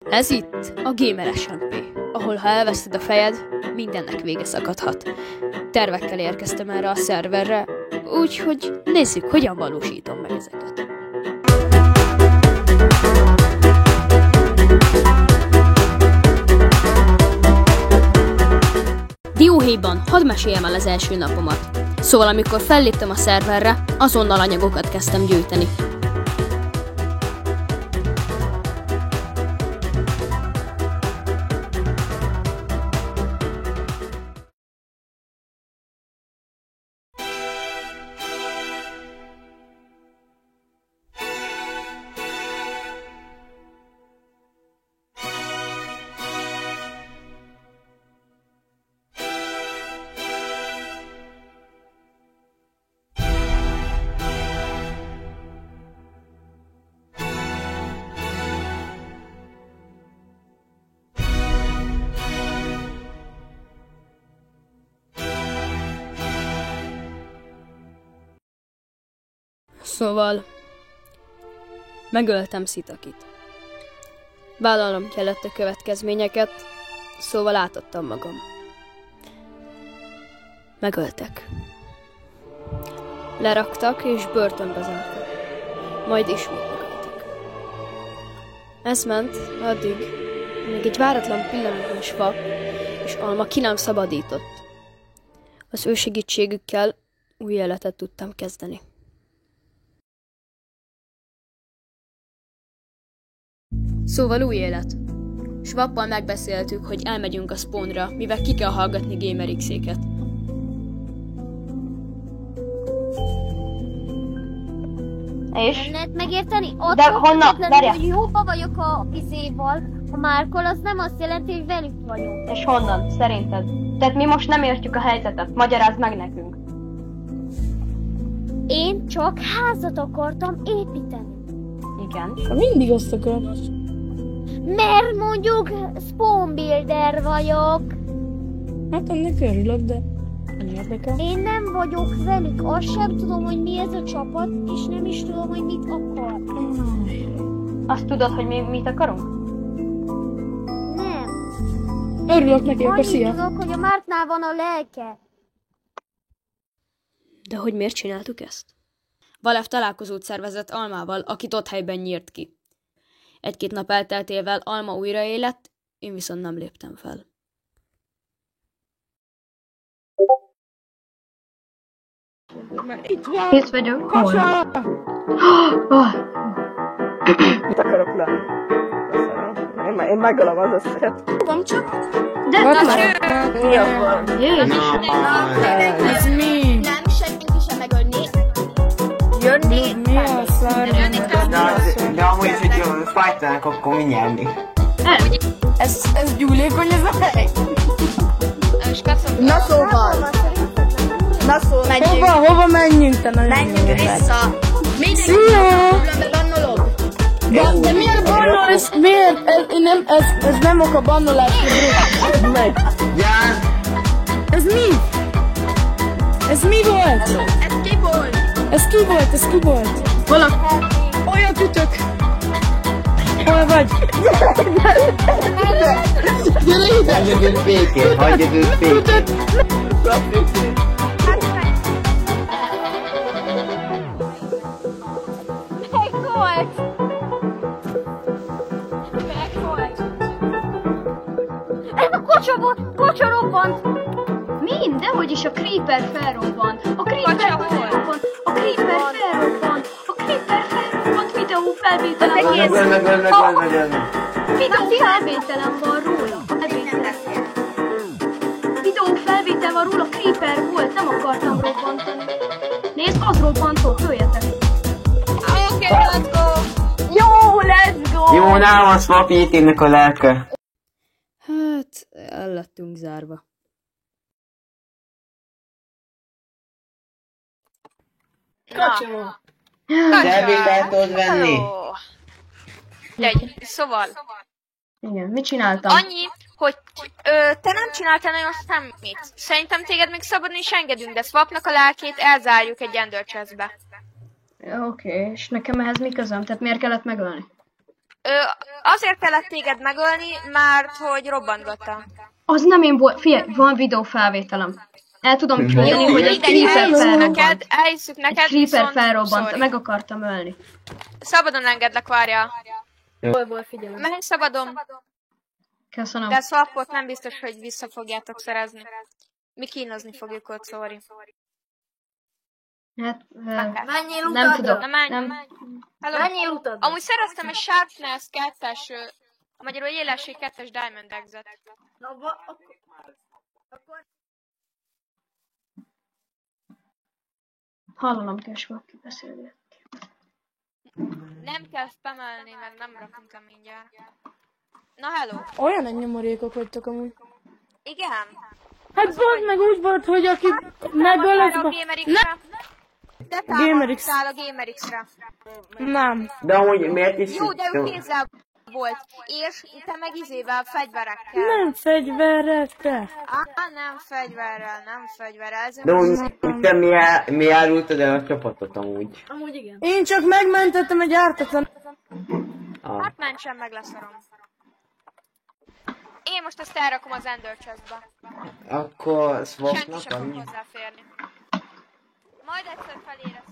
Ez itt a Gamer SMP, ahol ha elveszted a fejed, mindennek vége szakadhat. Tervekkel érkeztem erre a szerverre, úgyhogy nézzük, hogyan valósítom meg ezeket. Dióhéjban hadd meséljem el az első napomat. Szóval amikor felléptem a szerverre, azonnal anyagokat kezdtem gyűjteni. Szóval megöltem Szitakit. Vállalnom kellett a következményeket, szóval átadtam magam. Megöltek. Leraktak és börtönbe zártak. Majd ismét megöltek. Ez ment addig, míg egy váratlan pillanatban Svap és Alma ki nem szabadított. Az ő segítségükkel új életet tudtam kezdeni. Szóval új élet. Swappal megbeszéltük, hogy elmegyünk a spawnra, mivel ki kell hallgatni GamerX-éket. És? Nem lehet megérteni? Ott de honnan? hogy jóba vagyok a vizéval, a Márkol, az nem azt jelenti, hogy velük vagyok. És honnan, szerinted? Tehát mi most nem értjük a helyzetet, magyarázd meg nekünk. Én csak házat akartam építeni. Igen. Mindig azt akarod. Mert mondjuk spawn builder vagyok. Hát ennek örülök, de nem érdekel. Én nem vagyok velük, azt sem tudom, hogy mi ez a csapat, és nem is tudom, hogy mit akar. Azt tudod, hogy mi mit akarunk? Nem. Örülök neki, akkor Annyit szia. tudok, hogy a Márknál van a lelke. De hogy miért csináltuk ezt? Valev találkozót szervezett Almával, akit ott helyben nyírt ki. Egy-két nap elteltével Alma újraélett, én viszont nem léptem fel. Itt van! Itt vagyok. Kasa! Mit akarok lenni? Köszönöm. Én megölöm az összeget. Van csak? De Mi az van? Jézus! Ez mi? Nem, senkit sem megölni. Jönni? Mi a szar? De amúgy is, hogy fájtanak, akkor mi nyerni. Ez gyúlékony ez a hely? Na szóval. Na szóval. Hova menjünk te nagyon? Menjünk vissza. Szia! Bannolog. De miért bannol? Miért? Ez nem ok a bannolásra. Meg. Ján! Ez mi? Ez mi volt? Ez ki volt? Ez ki volt? Valaki. Olyan ütök. Hol vagy? Gyere ide! Hagyjad őt békén, hagyjad őt békén. Megvolt! Ez a kocsa volt! Kocsa robbant! Mind, dehogy is a Creeper felrobbant. A Creeper felrobbant. A Creeper felrobbant. A Creeper felrobbant. Videó felvételem van. Videó felvételem van róla. Videó felvétel van róla, Creeper volt, nem akartam robbantani. Nézd, az robbantott, jöjjetek. Oké, let's go. Jó, let's go! Jó, nálam a Swapétének a lelke. Hát, el lettünk zárva. Kacsa. Szervét el tudod venni? Szóval, Igen, mit csináltam? annyi, hogy te nem csináltál nagyon semmit. Szerintem téged még szabadon is engedünk, de Swapnak a lelkét elzárjuk egy Ender Chestbe. Oké, és nekem ehhez mi közöm? Tehát miért kellett megölni? Azért kellett téged megölni, mert hogy robbantgatta. Az nem én volt. Figyelj, van videófelvételem. El tudom küldeni, hogy egy creeper felrobbant. Elhisszük neked, Creeper viszont felrobbant, sorry. meg akartam ölni. Szabadon engedlek, várjál. Hol figyelem. Menj szabadon, Köszönöm. de Swapot nem biztos, hogy vissza fogjátok szerezni. Mi kínozni fogjuk ott, sorry. Hát, Menjél nem utadra. tudok. Na menj, Nem. menj. Hello. Menjél utadra. Amúgy szereztem egy Sharpness 2-es, magyarul élesség 2-es Diamond Exet. Hallanom kell, és valaki beszélget. Nem kell spamelni, mert nem rakunk le mindjárt. Na hello. Olyan egy nyomorékok vagytok amúgy. Igen. Hát volt meg úgy volt, hogy aki megöl A az... GamerX-re. De GamerX. támadtál a GamerX-re. Nem. De amúgy miért is... Jó, de ő kézzel volt. És te meg izével, fegyverekkel. Nem fegyverekkel. Nem fegyverrel, nem fegyverrel. Ez De amúgy te mi árultad el a csapatot amúgy? Amúgy igen. Én csak megmentettem egy ártatlan... Hát mentsen meg, leszarom. Én most ezt elrakom az Ender Chestbe. Akkor Senki Swapnak sem fog annyi? hozzáférni. Majd egyszer felére